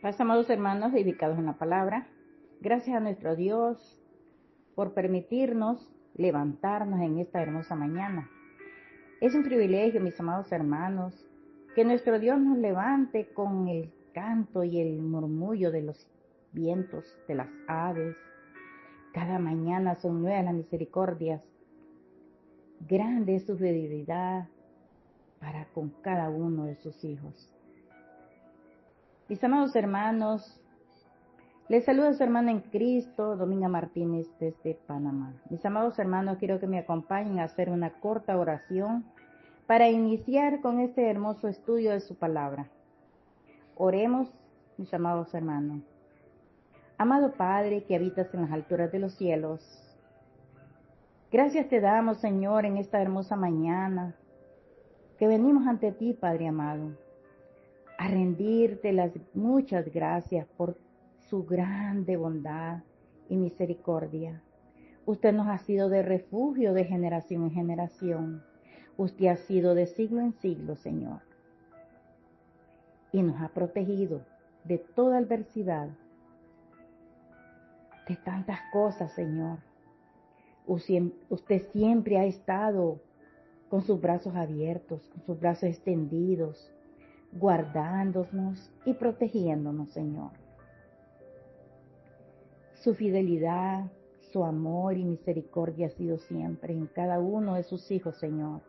Paz, amados hermanos, edificados en la palabra. Gracias a nuestro Dios por permitirnos levantarnos en esta hermosa mañana. Es un privilegio, mis amados hermanos, que nuestro Dios nos levante con el canto y el murmullo de los vientos, de las aves. Cada mañana son nuevas las misericordias. Grande es su fidelidad para con cada uno de sus hijos. Mis amados hermanos, les saluda su hermana en Cristo, Dominga Martínez, desde Panamá. Mis amados hermanos, quiero que me acompañen a hacer una corta oración para iniciar con este hermoso estudio de su palabra. Oremos, mis amados hermanos. Amado Padre, que habitas en las alturas de los cielos, gracias te damos, Señor, en esta hermosa mañana, que venimos ante ti, Padre amado, a rendirte las muchas gracias por su grande bondad y misericordia. Usted nos ha sido de refugio de generación en generación. Usted ha sido de siglo en siglo, Señor. Y nos ha protegido de toda adversidad, de tantas cosas, Señor. Usted siempre ha estado con sus brazos abiertos, con sus brazos extendidos, guardándonos y protegiéndonos, Señor. Su fidelidad, su amor y misericordia ha sido siempre en cada uno de sus hijos, Señor.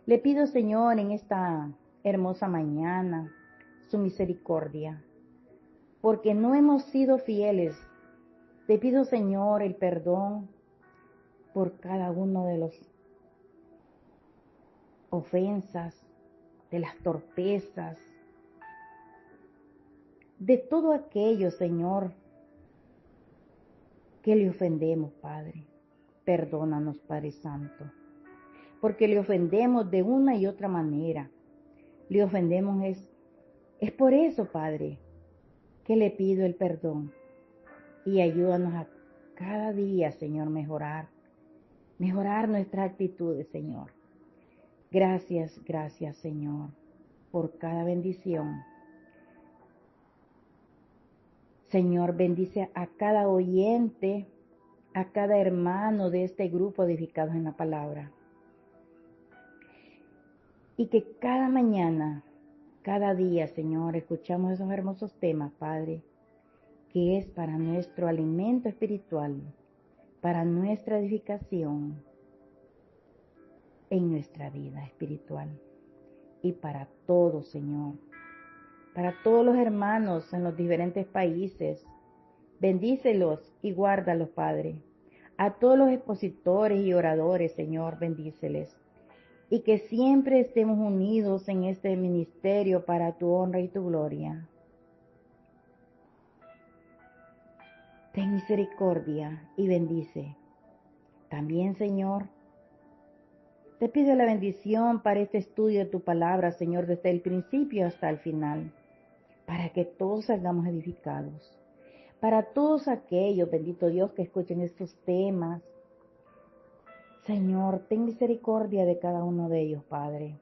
Le pido, Señor, en esta hermosa mañana, su misericordia, porque no hemos sido fieles. Te pido, Señor, el perdón por cada uno de las ofensas, de las torpezas, de todo aquello, Señor, que le ofendemos, Padre. Perdónanos, Padre Santo, porque le ofendemos de una y otra manera. Le ofendemos es por eso, Padre, que le pido el perdón y ayúdanos a cada día, Señor, mejorar nuestras actitudes, Señor. Gracias, Señor, por cada bendición. Señor, bendice a cada oyente, a cada hermano de este grupo edificados en la palabra. Y que cada mañana, cada día, Señor, escuchamos esos hermosos temas, Padre, que es para nuestro alimento espiritual, para nuestra edificación en nuestra vida espiritual. Y para todos, Señor, para todos los hermanos en los diferentes países, bendícelos y guárdalos, Padre. A todos los expositores y oradores, Señor, bendíceles. Y que siempre estemos unidos en este ministerio para tu honra y tu gloria. Ten misericordia y bendice. También, Señor, te pido la bendición para este estudio de tu palabra, Señor, desde el principio hasta el final, para que todos salgamos edificados. Para todos aquellos, bendito Dios, que escuchen estos temas, Señor, ten misericordia de cada uno de ellos, Padre,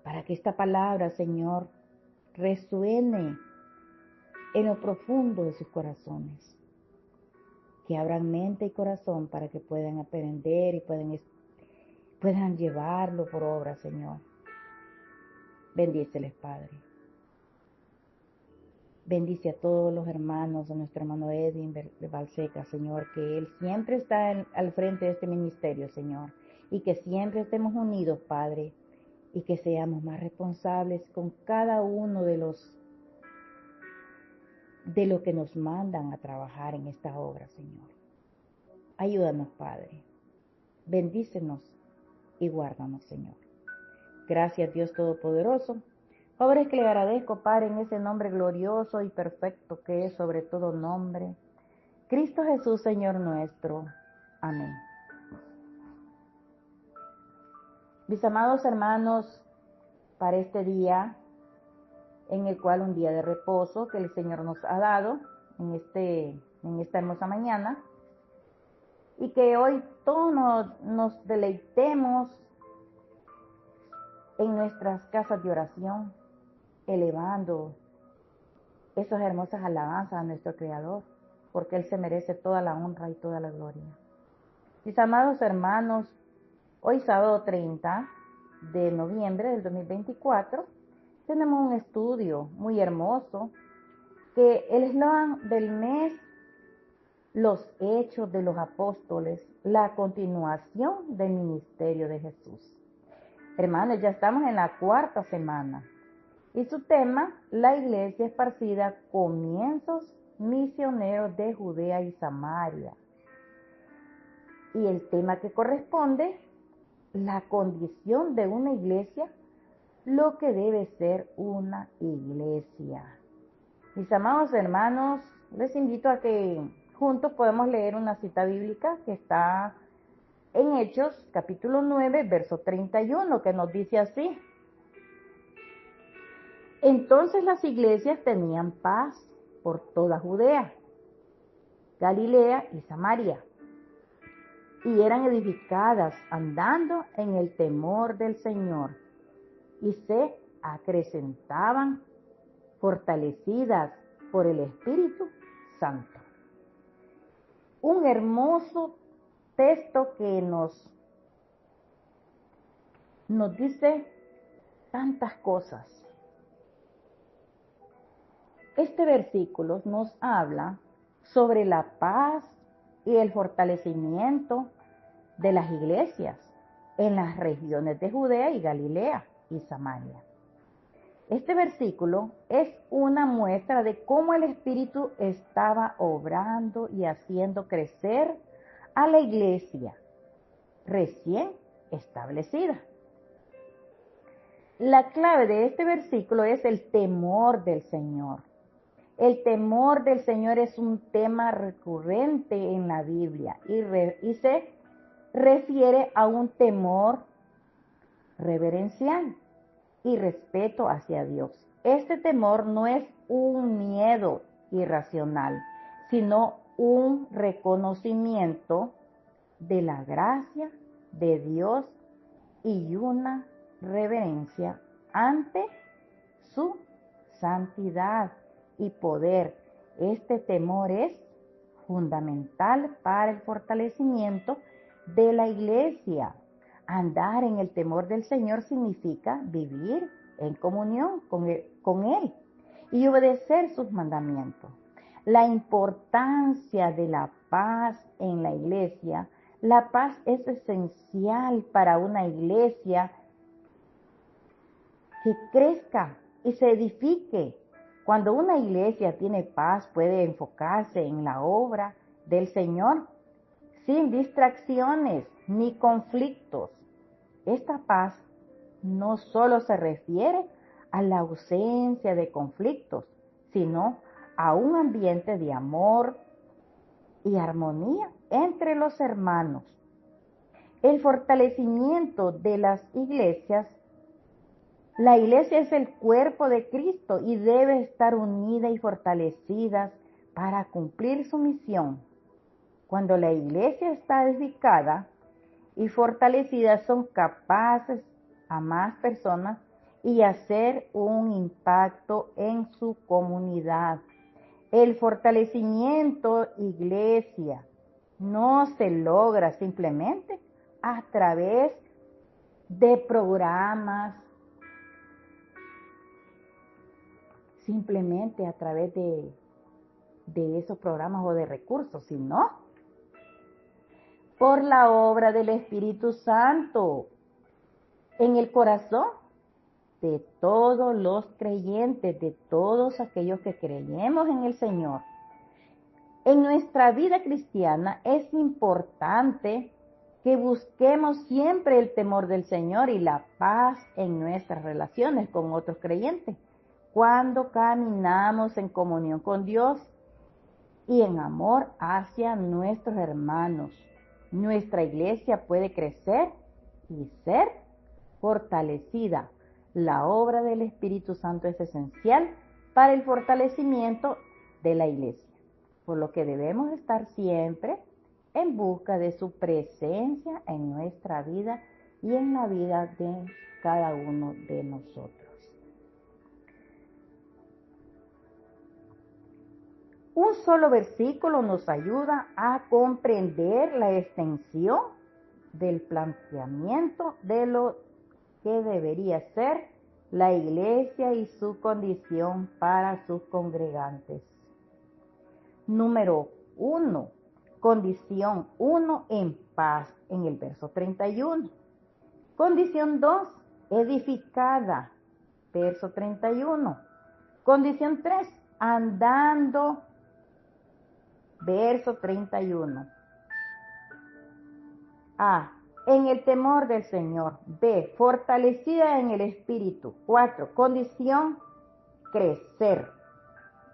para que esta palabra, Señor, resuene en lo profundo de sus corazones, que abran mente y corazón para que puedan aprender y puedan llevarlo por obra, Señor. Bendíceles, Padre. Bendice a todos los hermanos, a nuestro hermano Edwin de Valseca, Señor, que él siempre está al frente de este ministerio, Señor, y que siempre estemos unidos, Padre, y que seamos más responsables con cada uno de lo que nos mandan a trabajar en esta obra, Señor. Ayúdanos, Padre. Bendícenos y guárdanos, Señor. Gracias, Dios Todopoderoso. Favores que le agradezco, Padre, en ese nombre glorioso y perfecto que es sobre todo nombre. Cristo Jesús, Señor nuestro. Amén. Mis amados hermanos, para este día, en el cual un día de reposo que el Señor nos ha dado, en esta hermosa mañana, y que hoy todos nos deleitemos en nuestras casas de oración, elevando esas hermosas alabanzas a nuestro Creador, porque Él se merece toda la honra y toda la gloria. Mis amados hermanos, hoy sábado 30 de noviembre del 2024, tenemos un estudio muy hermoso que el eslogan del mes, los hechos de los apóstoles, la continuación del ministerio de Jesús. Hermanos, ya estamos en la cuarta semana y su tema, la iglesia esparcida, comienzos misioneros de Judea y Samaria. Y el tema que corresponde, la condición de una iglesia, lo que debe ser una iglesia. Mis amados hermanos, les invito a que juntos podamos leer una cita bíblica que está en Hechos, capítulo 9, verso 31, que nos dice así: entonces las iglesias tenían paz por toda Judea, Galilea y Samaria, y eran edificadas andando en el temor del Señor, y se acrecentaban fortalecidas por el Espíritu Santo. Un hermoso texto que nos dice tantas cosas. Este versículo nos habla sobre la paz y el fortalecimiento de las iglesias en las regiones de Judea y Galilea y Samaria. Este versículo es una muestra de cómo el Espíritu estaba obrando y haciendo crecer a la iglesia recién establecida. La clave de este versículo es el temor del Señor. El temor del Señor es un tema recurrente en la Biblia y se refiere a un temor reverencial y respeto hacia Dios. Este temor no es un miedo irracional, sino un reconocimiento de la gracia de Dios y una reverencia ante su santidad y poder. Este temor es fundamental para el fortalecimiento de la iglesia. Andar en el temor del Señor significa vivir en comunión con Él y obedecer sus mandamientos. La importancia de la paz en la iglesia. La paz es esencial para una iglesia que crezca y se edifique. Cuando una iglesia tiene paz, puede enfocarse en la obra del Señor sin distracciones ni conflictos. Esta paz no solo se refiere a la ausencia de conflictos, sino a un ambiente de amor y armonía entre los hermanos. El fortalecimiento de las iglesias. La iglesia es el cuerpo de Cristo y debe estar unida y fortalecida para cumplir su misión. Cuando la iglesia está edificada y fortalecida, son capaces a más personas y hacer un impacto en su comunidad. El fortalecimiento iglesia no se logra simplemente a través de programas, simplemente a través de esos programas o de recursos, sino por la obra del Espíritu Santo en el corazón de todos los creyentes, de todos aquellos que creemos en el Señor. En nuestra vida cristiana es importante que busquemos siempre el temor del Señor y la paz en nuestras relaciones con otros creyentes, cuando caminamos en comunión con Dios y en amor hacia nuestros hermanos. Nuestra iglesia puede crecer y ser fortalecida. La obra del Espíritu Santo es esencial para el fortalecimiento de la iglesia, por lo que debemos estar siempre en busca de su presencia en nuestra vida y en la vida de cada uno de nosotros. Un solo versículo nos ayuda a comprender la extensión del planteamiento de lo que debería ser la iglesia y su condición para sus congregantes. Número 1. Condición 1 en paz, en el verso 31. Condición 2, edificada, verso 31. Condición 3, andando, verso 31. A, en el temor del Señor. B, fortalecida en el Espíritu. 4, condición, crecer.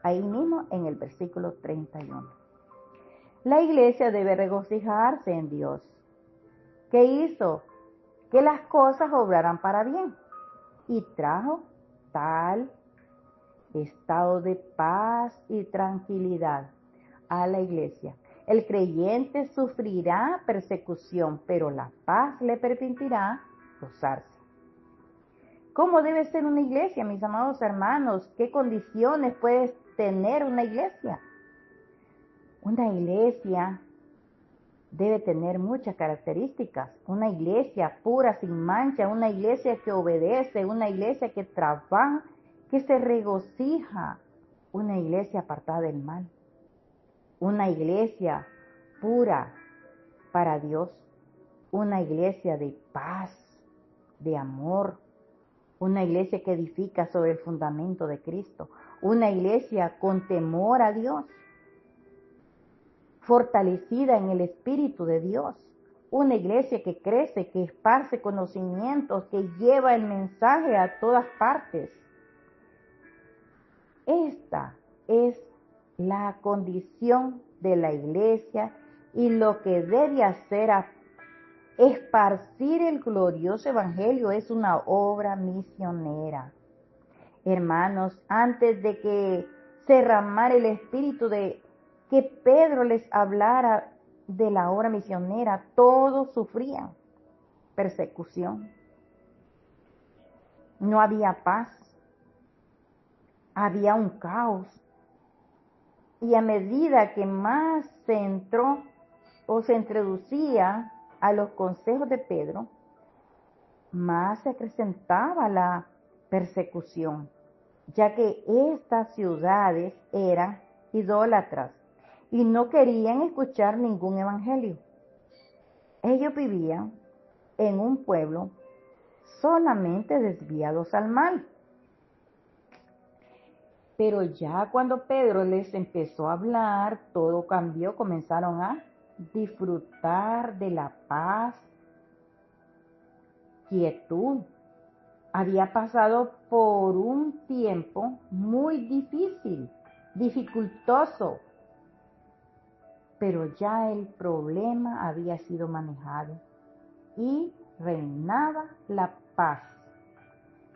Ahí mismo en el versículo 31. La iglesia debe regocijarse en Dios, que hizo que las cosas obraran para bien y trajo tal estado de paz y tranquilidad a la iglesia. El creyente sufrirá persecución, pero la paz le permitirá gozarse. ¿Cómo debe ser una iglesia, mis amados hermanos? ¿Qué condiciones puede tener una iglesia? Una iglesia debe tener muchas características. Una iglesia pura, sin mancha, una iglesia que obedece, una iglesia que trabaja, que se regocija, una iglesia apartada del mal. Una iglesia pura para Dios, una iglesia de paz, de amor, una iglesia que edifica sobre el fundamento de Cristo, una iglesia con temor a Dios, fortalecida en el Espíritu de Dios, una iglesia que crece, que esparce conocimientos, que lleva el mensaje a todas partes. Esta es la condición de la iglesia y lo que debe hacer a esparcir el glorioso evangelio es una obra misionera. Hermanos, antes de que se derramara el espíritu de que Pedro les hablara de la obra misionera, todos sufrían persecución. No había paz, había un caos. Y a medida que más se entró o se introducía a los consejos de Pedro, más se acrecentaba la persecución, ya que estas ciudades eran idólatras y no querían escuchar ningún evangelio. Ellos vivían en un pueblo solamente desviados al mal. Pero ya cuando Pedro les empezó a hablar, todo cambió, comenzaron a disfrutar de la paz, quietud. Había pasado por un tiempo muy difícil, dificultoso, pero ya el problema había sido manejado y reinaba la paz,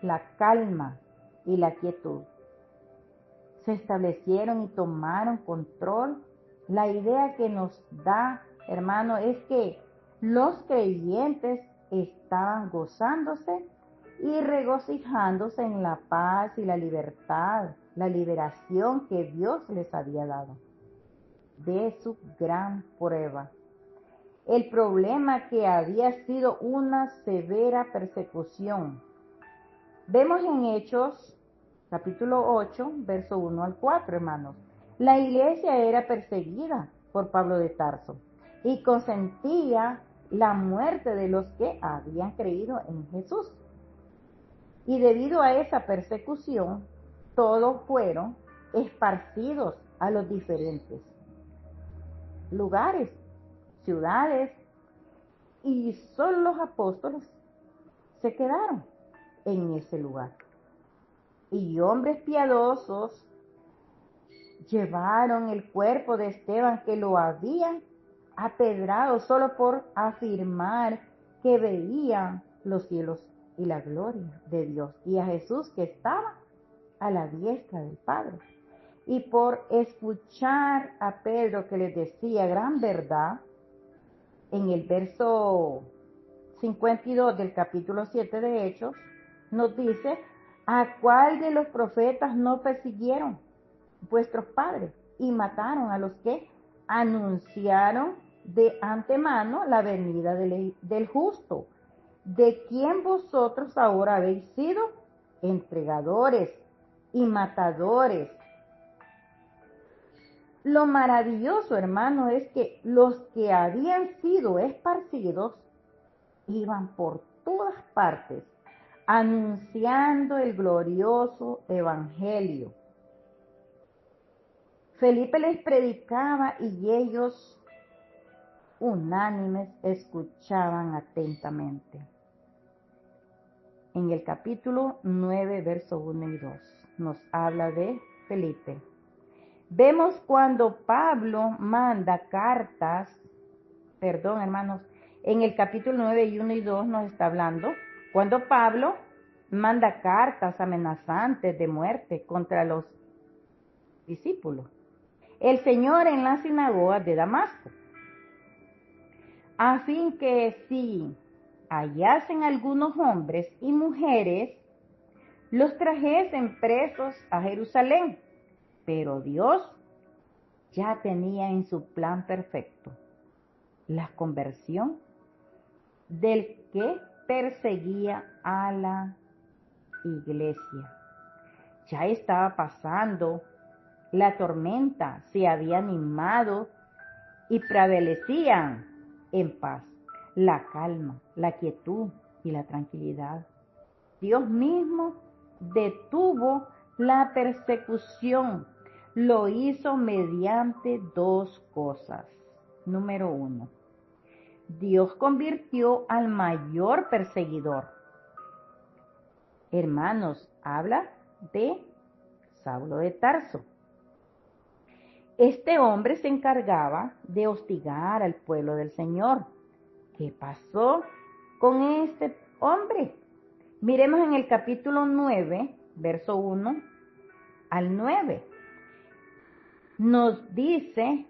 la calma y la quietud. Se establecieron y tomaron control. La idea que nos da, hermano, es que los creyentes estaban gozándose y regocijándose en la paz y la libertad, la liberación que Dios les había dado de su gran prueba. El problema que había sido una severa persecución. Vemos en Hechos capítulo 8, verso 1 al 4, hermanos. La iglesia era perseguida por Pablo de Tarso y consentía la muerte de los que habían creído en Jesús. Y debido a esa persecución, todos fueron esparcidos a los diferentes lugares, ciudades, y solo los apóstoles se quedaron en ese lugar. Y hombres piadosos llevaron el cuerpo de Esteban, que lo habían apedrado solo por afirmar que veían los cielos y la gloria de Dios, y a Jesús que estaba a la diestra del Padre. Y por escuchar a Pedro que les decía gran verdad, en el verso 52 del capítulo 7 de Hechos, nos dice: ¿a cuál de los profetas no persiguieron vuestros padres? y mataron a los que anunciaron de antemano la venida del justo, de quien vosotros ahora habéis sido entregadores y matadores. Lo maravilloso, hermano, es que los que habían sido esparcidos iban por todas partes anunciando el glorioso evangelio. Felipe les predicaba y ellos unánimes escuchaban atentamente. En el capítulo 9, verso 1 y 2, nos habla de Felipe. Vemos cuando Pablo manda cartas, hermanos, en el capítulo 9 y 1 y 2 nos está hablando, cuando Pablo manda cartas amenazantes de muerte contra los discípulos. El Señor en la sinagoga de Damasco, a fin que si hallasen algunos hombres y mujeres, los trajesen presos a Jerusalén. Pero Dios ya tenía en su plan perfecto la conversión del que perseguía a la iglesia. Ya estaba pasando la tormenta, se había animado y prevalecían en paz la calma, la quietud y la tranquilidad. Dios mismo detuvo la persecución. Lo hizo mediante dos cosas. Número 1. Dios convirtió al mayor perseguidor. Hermanos, habla de Saulo de Tarso. Este hombre se encargaba de hostigar al pueblo del Señor. ¿Qué pasó con este hombre? Miremos en el capítulo 9, verso 1 al 9. Nos dice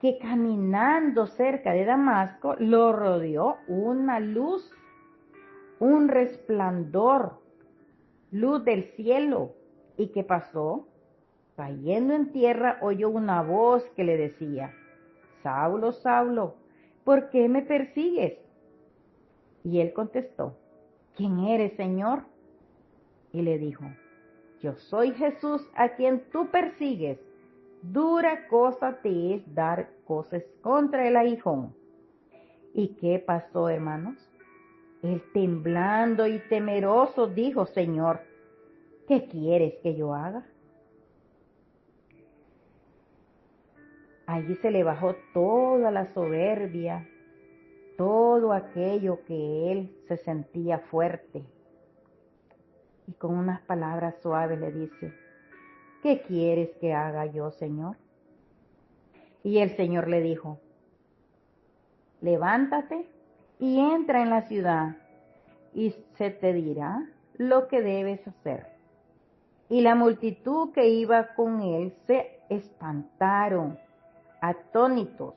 que caminando cerca de Damasco lo rodeó una luz, un resplandor, luz del cielo. ¿Y qué pasó? Cayendo en tierra oyó una voz que le decía: Saulo, Saulo, ¿por qué me persigues? Y él contestó: ¿Quién eres, Señor? Y le dijo: Yo soy Jesús a quien tú persigues. Dura cosa te es dar cosas contra el aguijón. ¿Y qué pasó, hermanos? Él temblando y temeroso dijo: Señor, ¿qué quieres que yo haga? Allí se le bajó toda la soberbia, todo aquello que él se sentía fuerte. Y con unas palabras suaves le dice: ¿qué quieres que haga yo, Señor? Y el Señor le dijo: levántate y entra en la ciudad, y se te dirá lo que debes hacer. Y la multitud que iba con él se espantaron, atónitos,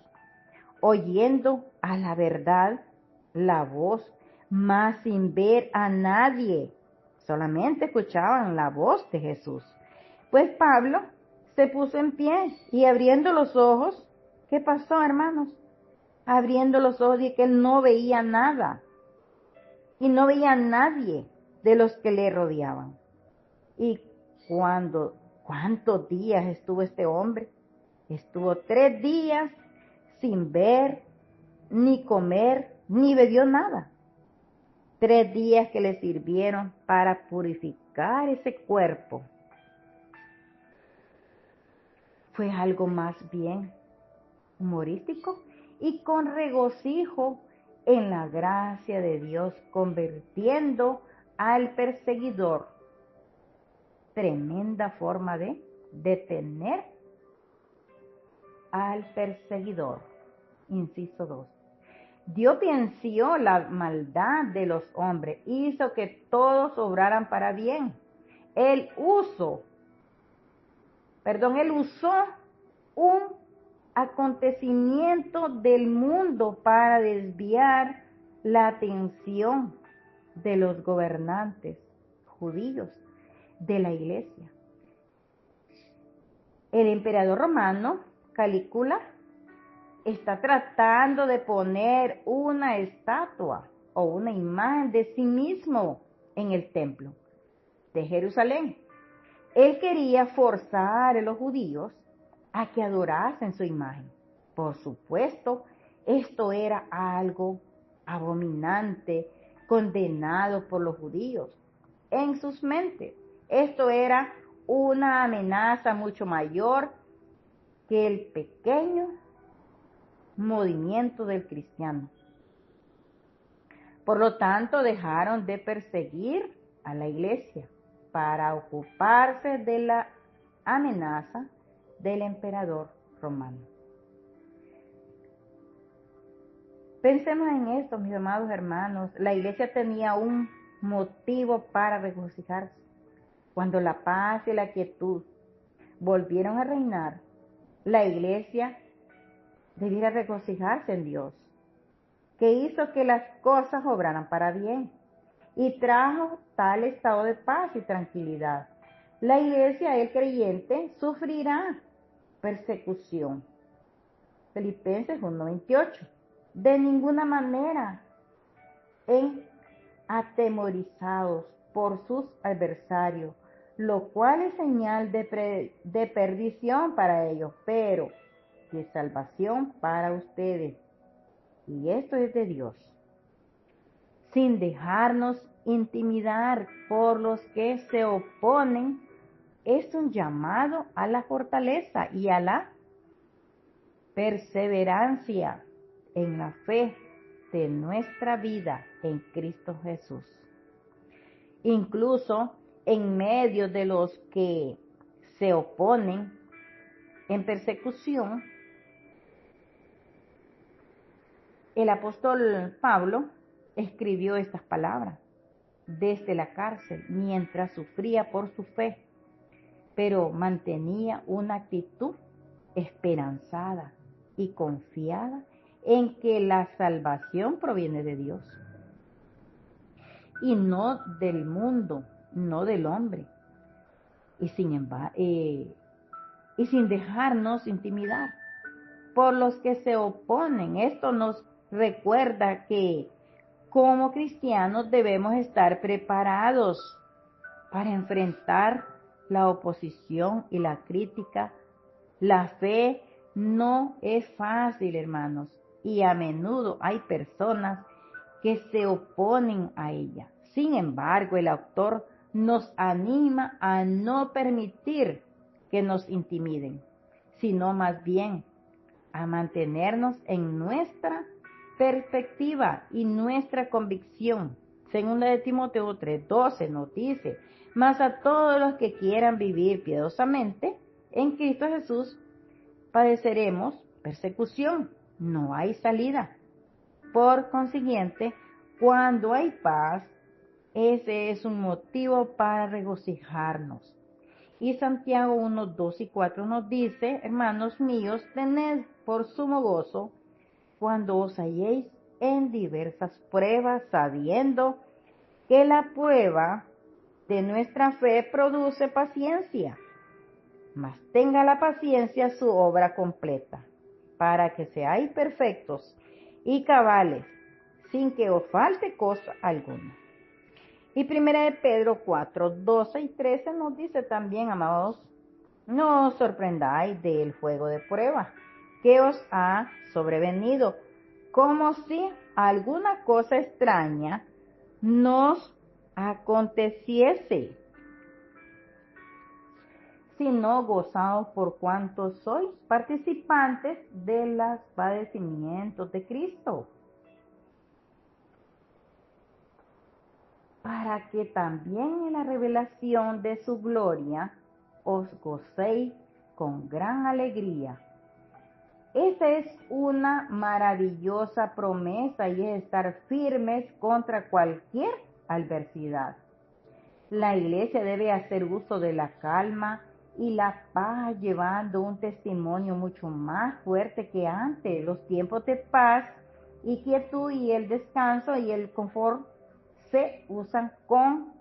oyendo a la verdad la voz, mas sin ver a nadie. Solamente escuchaban la voz de Jesús. Pues Pablo se puso en pie y abriendo los ojos, ¿qué pasó, hermanos? Abriendo los ojos y que él no veía nada. Y no veía a nadie de los que le rodeaban. ¿Y cuántos días estuvo este hombre? Estuvo 3 días sin ver, ni comer, ni bebió nada. 3 días que le sirvieron para purificar ese cuerpo. Fue algo más bien humorístico y con regocijo en la gracia de Dios, convirtiendo al perseguidor. Tremenda forma de detener al perseguidor. Inciso 2. Dios venció la maldad de los hombres, hizo que todos obraran para bien. Él usó un acontecimiento del mundo para desviar la atención de los gobernantes judíos de la iglesia. El emperador romano, Calígula, está tratando de poner una estatua o una imagen de sí mismo en el templo de Jerusalén. Él quería forzar a los judíos a que adorasen su imagen. Por supuesto, esto era algo abominante, condenado por los judíos. En sus mentes, esto era una amenaza mucho mayor que el pequeño movimiento del cristiano. Por lo tanto, dejaron de perseguir a la iglesia para ocuparse de la amenaza del emperador romano. Pensemos en esto, mis amados hermanos. La iglesia tenía un motivo para regocijarse. Cuando la paz y la quietud volvieron a reinar, la iglesia debiera regocijarse en Dios, que hizo que las cosas obraran para bien y trajo tal estado de paz y tranquilidad. La iglesia, el creyente, sufrirá persecución. Filipenses 1:28. De ninguna manera atemorizados por sus adversarios, lo cual es señal de perdición para ellos, pero de salvación para ustedes. Y esto es de Dios. Sin dejarnos intimidar por los que se oponen, es un llamado a la fortaleza y a la perseverancia en la fe de nuestra vida en Cristo Jesús. Incluso en medio de los que se oponen en persecución, el apóstol Pablo escribió estas palabras desde la cárcel mientras sufría por su fe, pero mantenía una actitud esperanzada y confiada en que la salvación proviene de Dios y no del mundo, no del hombre. Y sin dejarnos intimidar por los que se oponen. Esto nos recuerda que como cristianos debemos estar preparados para enfrentar la oposición y la crítica. La fe no es fácil, hermanos, y a menudo hay personas que se oponen a ella. Sin embargo, el autor nos anima a no permitir que nos intimiden, sino más bien a mantenernos en nuestra perspectiva y nuestra convicción. Segunda de Timoteo 3:12 nos dice: mas a todos los que quieran vivir piadosamente en Cristo Jesús padeceremos persecución. No hay salida. Por consiguiente, cuando hay paz, ese es un motivo para regocijarnos. Y Santiago 1:2 y 4 nos dice: hermanos míos, tened por sumo gozo cuando os halléis en diversas pruebas, sabiendo que la prueba de nuestra fe produce paciencia. Mas tenga la paciencia su obra completa, para que seáis perfectos y cabales, sin que os falte cosa alguna. Y 1 de Pedro 4:12 y 13 nos dice también: amados, no os sorprendáis del fuego de prueba que os ha sobrevenido, como si alguna cosa extraña nos aconteciese, sino gozaos por cuanto sois participantes de los padecimientos de Cristo, para que también en la revelación de su gloria os gocéis con gran alegría. Esta es una maravillosa promesa y es estar firmes contra cualquier adversidad. La iglesia debe hacer uso de la calma y la paz, llevando un testimonio mucho más fuerte que antes. Los tiempos de paz y quietud y el descanso y el confort se usan con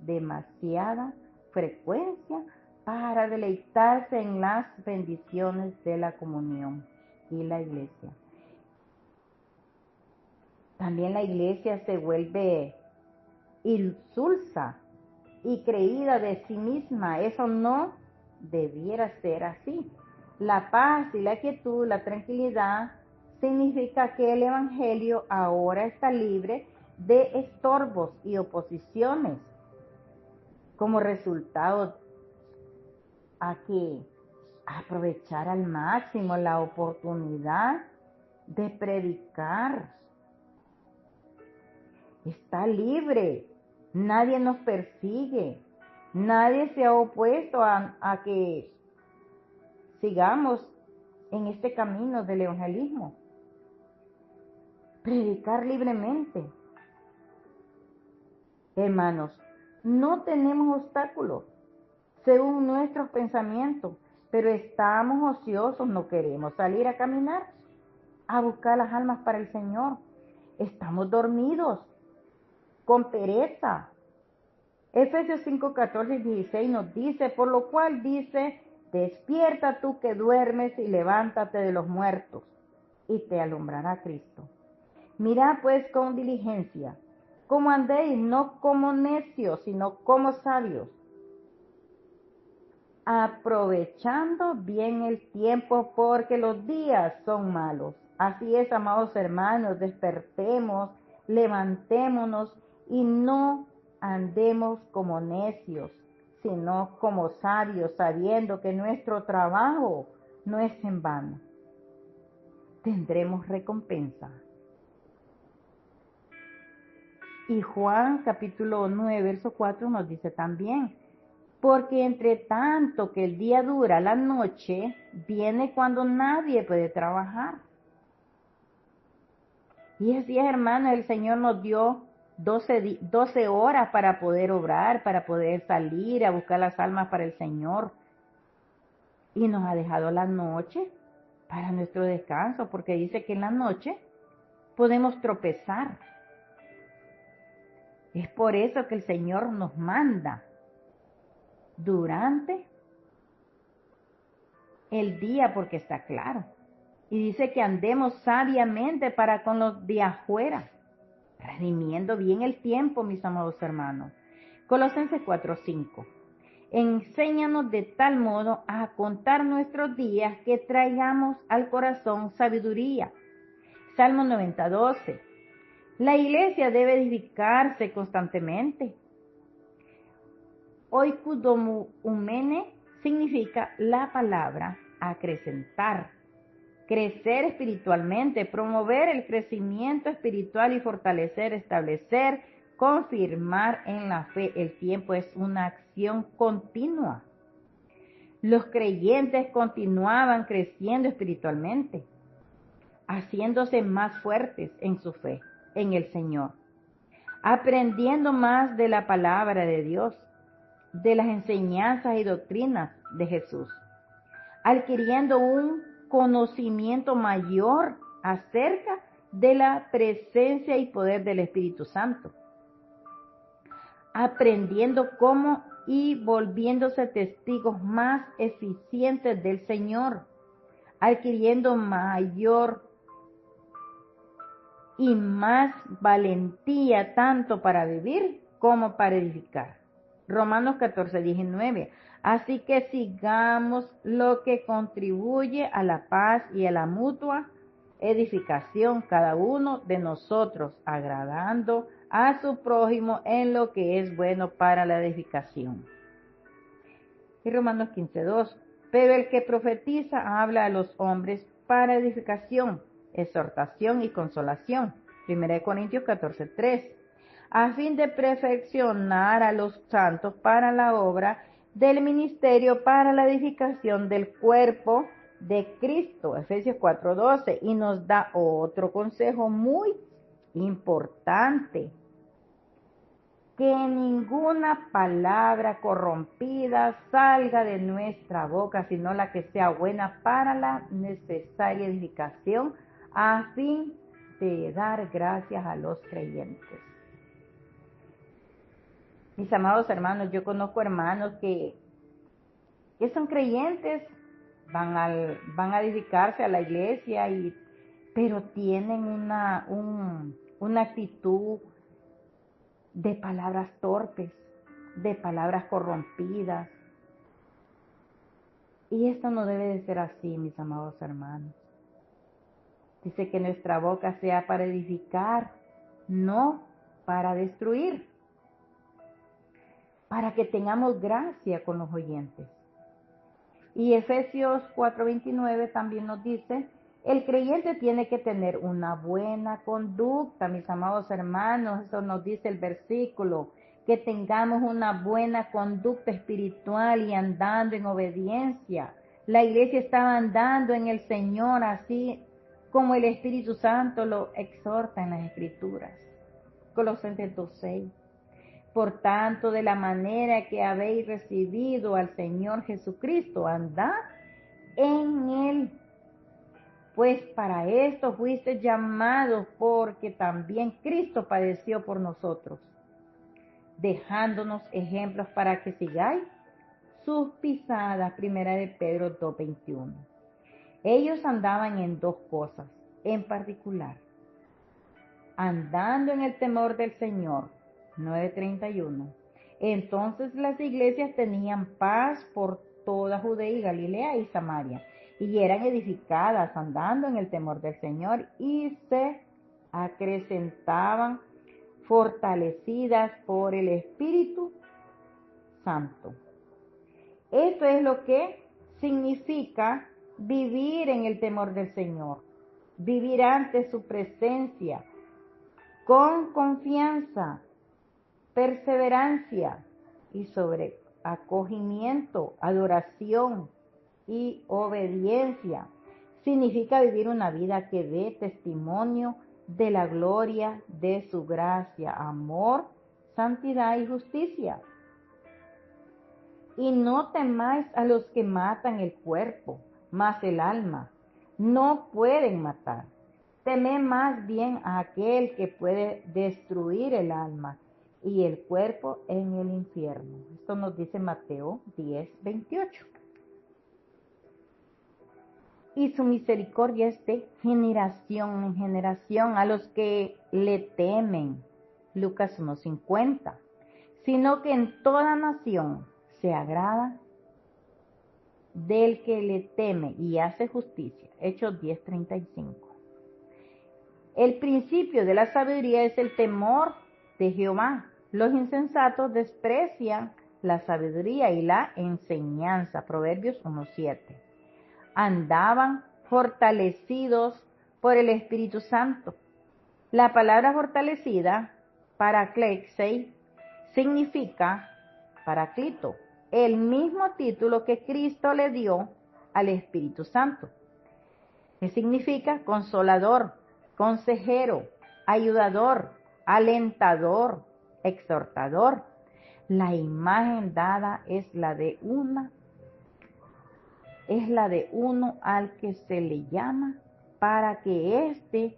demasiada frecuencia para deleitarse en las bendiciones de la comunión y la iglesia. También la iglesia se vuelve insulsa y creída de sí misma. Eso no debiera ser así. La paz y la quietud, la tranquilidad, significa que el evangelio ahora está libre de estorbos y oposiciones. Como resultado, a que aprovechar al máximo la oportunidad de predicar. Está libre, nadie nos persigue, nadie se ha opuesto a que sigamos en este camino del evangelismo. Predicar libremente. Hermanos, no tenemos obstáculos según nuestros pensamientos, pero estamos ociosos, no queremos salir a caminar, a buscar las almas para el Señor. Estamos dormidos, con pereza. Efesios 5, 14 y 16 nos dice, por lo cual dice, despierta tú que duermes y levántate de los muertos, y te alumbrará Cristo. Mirad pues con diligencia, cómo andéis, no como necios, sino como sabios, aprovechando bien el tiempo, porque los días son malos. Así es, amados hermanos, despertemos, levantémonos y no andemos como necios, sino como sabios, sabiendo que nuestro trabajo no es en vano. Tendremos recompensa. Y Juan capítulo 9, verso 4 nos dice también, porque entre tanto que el día dura, la noche viene cuando nadie puede trabajar. Y así es, hermanos, el Señor nos dio 12 horas para poder obrar, para poder salir a buscar las almas para el Señor. Y nos ha dejado la noche para nuestro descanso, porque dice que en la noche podemos tropezar. Es por eso que el Señor nos manda durante el día, porque está claro. Y dice que andemos sabiamente para con los de afuera, redimiendo bien el tiempo, mis amados hermanos. Colosenses 4:5. Enséñanos de tal modo a contar nuestros días que traigamos al corazón sabiduría. Salmo 90:12. La iglesia debe edificarse constantemente. Oikudomumene significa la palabra acrecentar, crecer espiritualmente, promover el crecimiento espiritual y fortalecer, establecer, confirmar en la fe. El tiempo es una acción continua. Los creyentes continuaban creciendo espiritualmente, haciéndose más fuertes en su fe, en el Señor, aprendiendo más de la palabra de Dios, de las enseñanzas y doctrinas de Jesús, adquiriendo un conocimiento mayor acerca de la presencia y poder del Espíritu Santo, aprendiendo cómo y volviéndose testigos más eficientes del Señor, adquiriendo mayor y más valentía tanto para vivir como para edificar. Romanos 14:19. Así que sigamos lo que contribuye a la paz y a la mutua edificación, cada uno de nosotros agradando a su prójimo en lo que es bueno para la edificación. Y Romanos 15:2. Pero el que profetiza habla a los hombres para edificación, exhortación y consolación. 1 Corintios 14:3. A fin de perfeccionar a los santos para la obra del ministerio, para la edificación del cuerpo de Cristo. Efesios 4:12. Y nos da otro consejo muy importante: que ninguna palabra corrompida salga de nuestra boca, sino la que sea buena para la necesaria edificación, a fin de dar gracias a los creyentes. Mis amados hermanos, yo conozco hermanos que que son creyentes, van a dedicarse a la iglesia, pero tienen una actitud de palabras torpes, de palabras corrompidas. Y esto no debe de ser así, mis amados hermanos. Dice que nuestra boca sea para edificar, no para destruir, para que tengamos gracia con los oyentes. Y Efesios 4:29 también nos dice, el creyente tiene que tener una buena conducta, mis amados hermanos, eso nos dice el versículo, que tengamos una buena conducta espiritual y andando en obediencia. La iglesia estaba andando en el Señor así como el Espíritu Santo lo exhorta en las Escrituras. Colosenses 2:6. Por tanto, de la manera que habéis recibido al Señor Jesucristo, andad en Él. Pues para esto fuiste llamados, porque también Cristo padeció por nosotros, dejándonos ejemplos para que sigáis sus pisadas. Primera de Pedro 2:21. Ellos andaban en dos cosas en particular, andando en el temor del Señor. 9:31. Entonces las iglesias tenían paz por toda Judea y Galilea y Samaria, y eran edificadas andando en el temor del Señor, y se acrecentaban fortalecidas por el Espíritu Santo. Esto es lo que significa vivir en el temor del Señor, vivir ante su presencia con confianza, perseverancia y sobre acogimiento, adoración y obediencia. Significa vivir una vida que dé testimonio de la gloria de su gracia, amor, santidad y justicia. Y no temáis a los que matan el cuerpo, mas el alma no pueden matar. Temed más bien a aquel que puede destruir el alma y el cuerpo en el infierno. Esto nos dice Mateo 10:28. Y su misericordia es de generación en generación a los que le temen. Lucas 1:50. Sino que en toda nación se agrada del que le teme y hace justicia. Hechos 10:35. El principio de la sabiduría es el temor de Jehová. Los insensatos desprecian la sabiduría y la enseñanza. Proverbios 1:7. Andaban fortalecidos por el Espíritu Santo. La palabra fortalecida, paraklexei, significa paraclito, el mismo título que Cristo le dio al Espíritu Santo, que significa consolador, consejero, ayudador, alentador, exhortador. La imagen dada es la de uno al que se le llama para que esté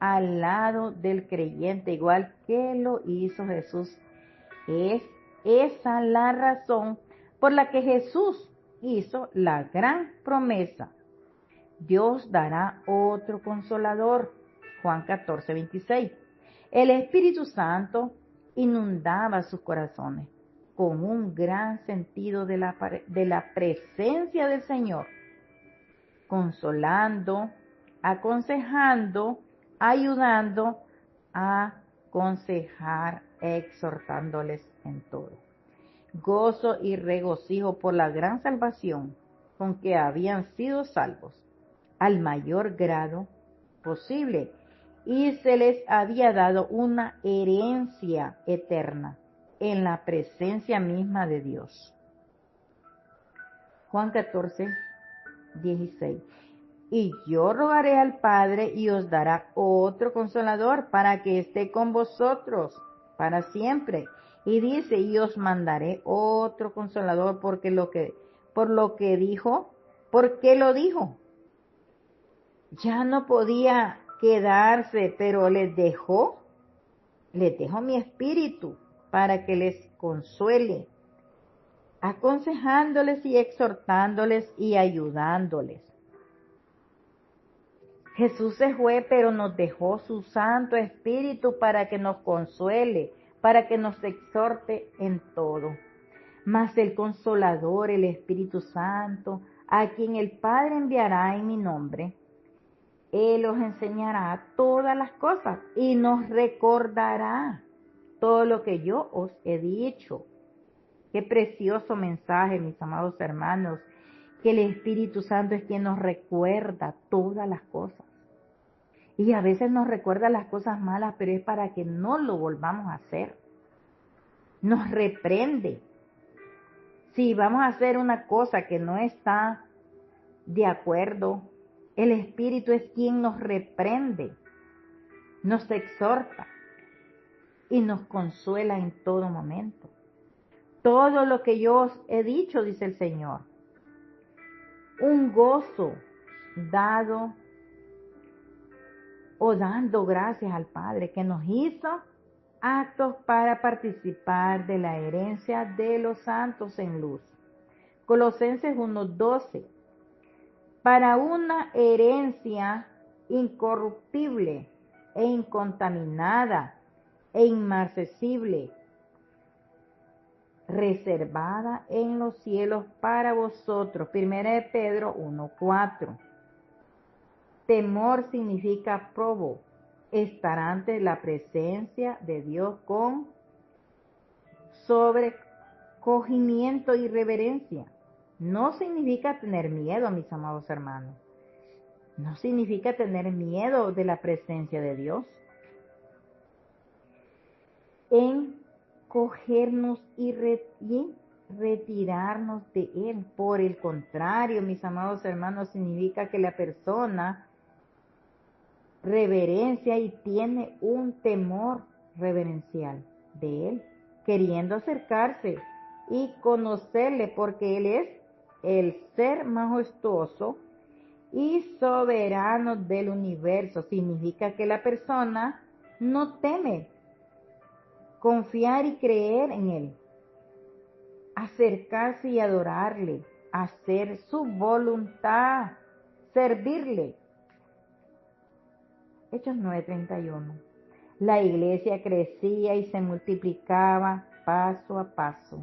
al lado del creyente, igual que lo hizo Jesús. Es esa la razón por la que Jesús hizo la gran promesa. Dios dará otro consolador. Juan 14:26. El Espíritu Santo inundaba sus corazones con un gran sentido de la presencia del Señor, consolando, aconsejando, ayudando a aconsejar, exhortándoles en todo. Gozo y regocijo por la gran salvación con que habían sido salvos al mayor grado posible, y se les había dado una herencia eterna en la presencia misma de Dios. Juan 14:16. Y yo rogaré al Padre y os dará otro consolador para que esté con vosotros para siempre. Y dice, y os mandaré otro consolador porque lo dijo, porque lo dijo. Ya no podía quedarse, pero les dejo mi espíritu para que les consuele aconsejándoles y exhortándoles y ayudándoles. Jesús se fue, pero nos dejó su Santo Espíritu para que nos consuele, para que nos exhorte en todo. Mas el Consolador, el Espíritu Santo, a quien el Padre enviará en mi nombre, Él os enseñará todas las cosas y nos recordará todo lo que yo os he dicho. Qué precioso mensaje, mis amados hermanos, que el Espíritu Santo es quien nos recuerda todas las cosas. Y a veces nos recuerda las cosas malas, pero es para que no lo volvamos a hacer. Nos reprende. Si vamos a hacer una cosa que no está de acuerdo, el Espíritu es quien nos reprende, nos exhorta y nos consuela en todo momento. Todo lo que yo os he dicho, dice el Señor, un gozo dado o dando gracias al Padre que nos hizo actos para participar de la herencia de los santos en luz. Colosenses 1:12. Para una herencia incorruptible e incontaminada e inmarcesible, reservada en los cielos para vosotros. 1 Pedro 1:4. Temor significa probo, estar ante la presencia de Dios con sobrecogimiento y reverencia. No significa tener miedo, mis amados hermanos. No significa tener miedo de la presencia de Dios. Encogernos y retirarnos de Él. Por el contrario, mis amados hermanos, significa que la persona reverencia y tiene un temor reverencial de Él, queriendo acercarse y conocerle, porque Él es el ser majestuoso y soberano del universo. Significa que la persona no teme confiar y creer en Él, acercarse y adorarle, hacer su voluntad, servirle. Hechos 9:31. La iglesia crecía y se multiplicaba paso a pasos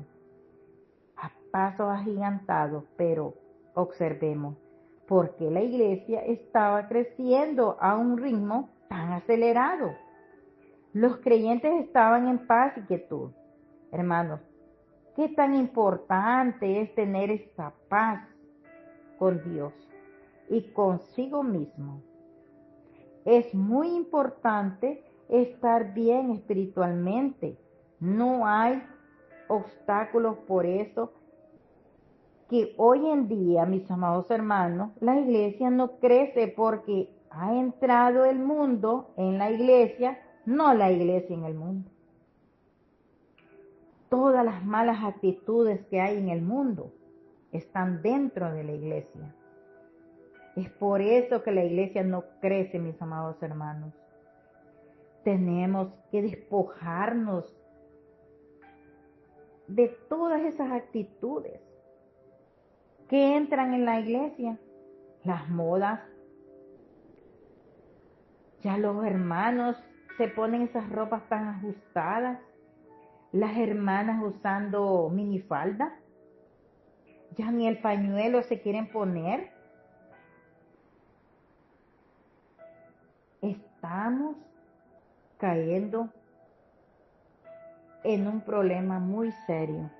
agigantados, pero observemos, ¿por qué la iglesia estaba creciendo a un ritmo tan acelerado? Los creyentes estaban en paz y quietud. Hermanos, ¿qué tan importante es tener esa paz con Dios y consigo mismo? Es muy importante estar bien espiritualmente. No hay obstáculos por eso que hoy en día, mis amados hermanos, la iglesia no crece porque ha entrado el mundo en la iglesia, no la iglesia en el mundo. Todas las malas actitudes que hay en el mundo están dentro de la iglesia. Es por eso que la iglesia no crece, mis amados hermanos. Tenemos que despojarnos de todas esas actitudes que entran en la iglesia. Las modas. Ya los hermanos se ponen esas ropas tan ajustadas. Las hermanas usando minifalda. Ya ni el pañuelo se quieren poner. Estamos cayendo en un problema muy serio.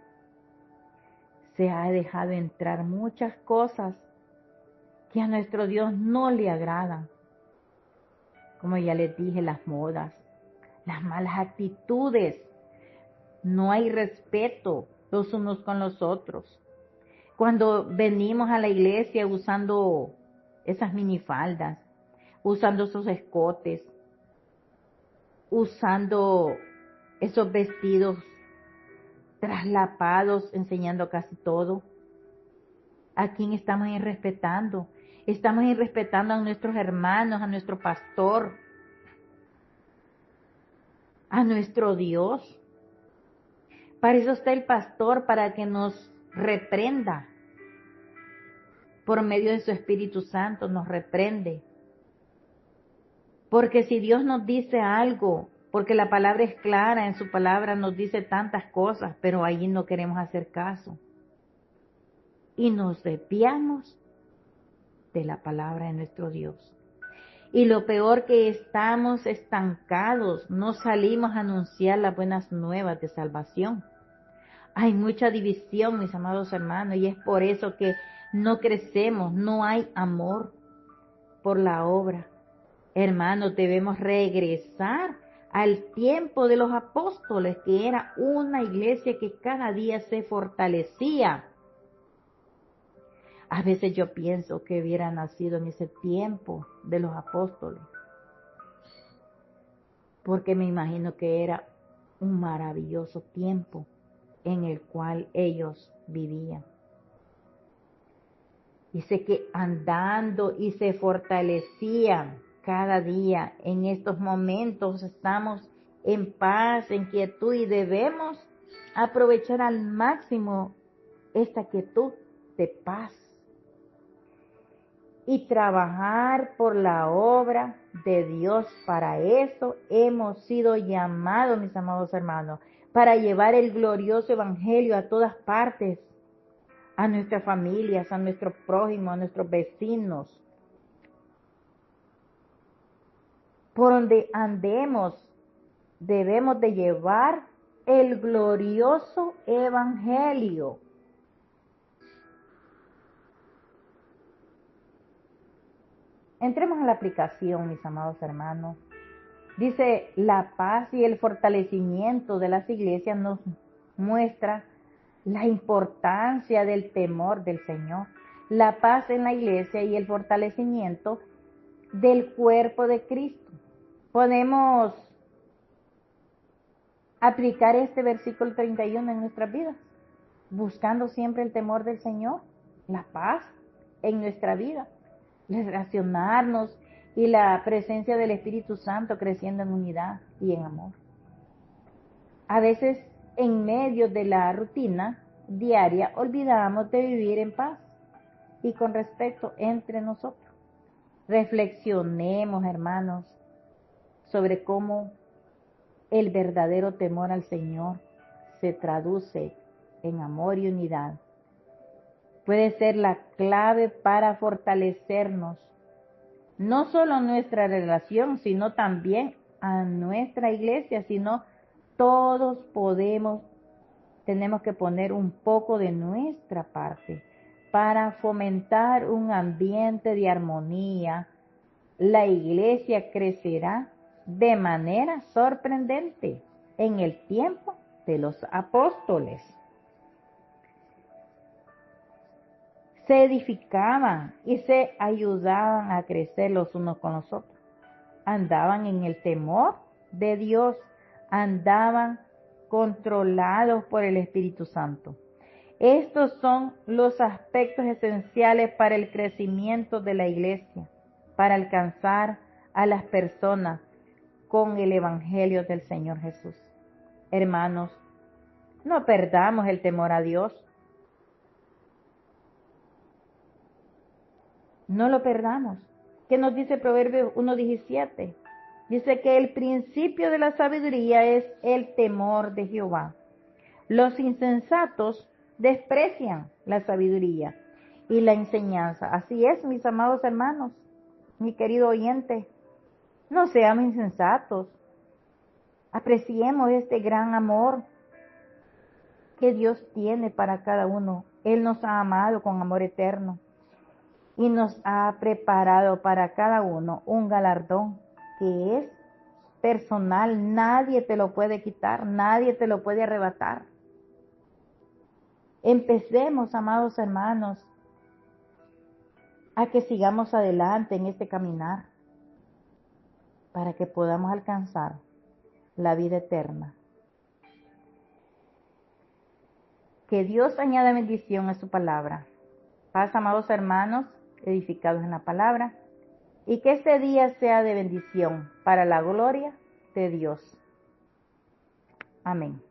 Se ha dejado entrar muchas cosas que a nuestro Dios no le agradan. Como ya les dije, las modas, las malas actitudes. No hay respeto los unos con los otros. Cuando venimos a la iglesia usando esas minifaldas, usando esos escotes, usando esos vestidos traslapados, enseñando casi todo. ¿A quién estamos irrespetando? Estamos irrespetando a nuestros hermanos, a nuestro pastor, a nuestro Dios. Para eso está el pastor, para que nos reprenda. Por medio de su Espíritu Santo nos reprende. Porque si Dios nos dice algo, porque la palabra es clara, en su palabra nos dice tantas cosas, pero allí no queremos hacer caso. Y nos desviamos de la palabra de nuestro Dios. Y lo peor que estamos estancados, no salimos a anunciar las buenas nuevas de salvación. Hay mucha división, mis amados hermanos, y es por eso que no crecemos, no hay amor por la obra. Hermanos, debemos regresar al tiempo de los apóstoles, que era una iglesia que cada día se fortalecía. A veces yo pienso que hubiera nacido en ese tiempo de los apóstoles, porque me imagino que era un maravilloso tiempo en el cual ellos vivían. Dice que andando y se fortalecían cada día. En estos momentos estamos en paz, en quietud, y debemos aprovechar al máximo esta quietud de paz y trabajar por la obra de Dios. Para eso hemos sido llamados, mis amados hermanos, para llevar el glorioso evangelio a todas partes, a nuestras familias, a nuestros prójimos, a nuestros vecinos. Por donde andemos, debemos de llevar el glorioso evangelio. Entremos a la aplicación, mis amados hermanos. Dice, la paz y el fortalecimiento de las iglesias nos muestra la importancia del temor del Señor. La paz en la iglesia y el fortalecimiento del cuerpo de Cristo. Podemos aplicar este versículo 31 en nuestras vidas, buscando siempre el temor del Señor, la paz en nuestra vida, relacionarnos y la presencia del Espíritu Santo creciendo en unidad y en amor. A veces, en medio de la rutina diaria, olvidamos de vivir en paz y con respeto entre nosotros. Reflexionemos, hermanos, sobre cómo el verdadero temor al Señor se traduce en amor y unidad. Puede ser la clave para fortalecernos, no solo nuestra relación, sino también a nuestra iglesia, sino todos tenemos que poner un poco de nuestra parte para fomentar un ambiente de armonía. La iglesia crecerá de manera sorprendente en el tiempo de los apóstoles. Se edificaban y se ayudaban a crecer los unos con los otros. Andaban en el temor de Dios, andaban controlados por el Espíritu Santo. Estos son los aspectos esenciales para el crecimiento de la iglesia, para alcanzar a las personas con el Evangelio del Señor Jesús. Hermanos, no perdamos el temor a Dios. No lo perdamos. ¿Qué nos dice Proverbios 1:17? Dice que el principio de la sabiduría es el temor de Jehová. Los insensatos desprecian la sabiduría y la enseñanza. Así es, mis amados hermanos, mi querido oyente. No seamos insensatos. Apreciemos este gran amor que Dios tiene para cada uno. Él nos ha amado con amor eterno y nos ha preparado para cada uno un galardón que es personal. Nadie te lo puede quitar, nadie te lo puede arrebatar. Empecemos, amados hermanos, a que sigamos adelante en este caminar para que podamos alcanzar la vida eterna. Que Dios añada bendición a su palabra. Paz, amados hermanos, edificados en la palabra, y que este día sea de bendición para la gloria de Dios. Amén.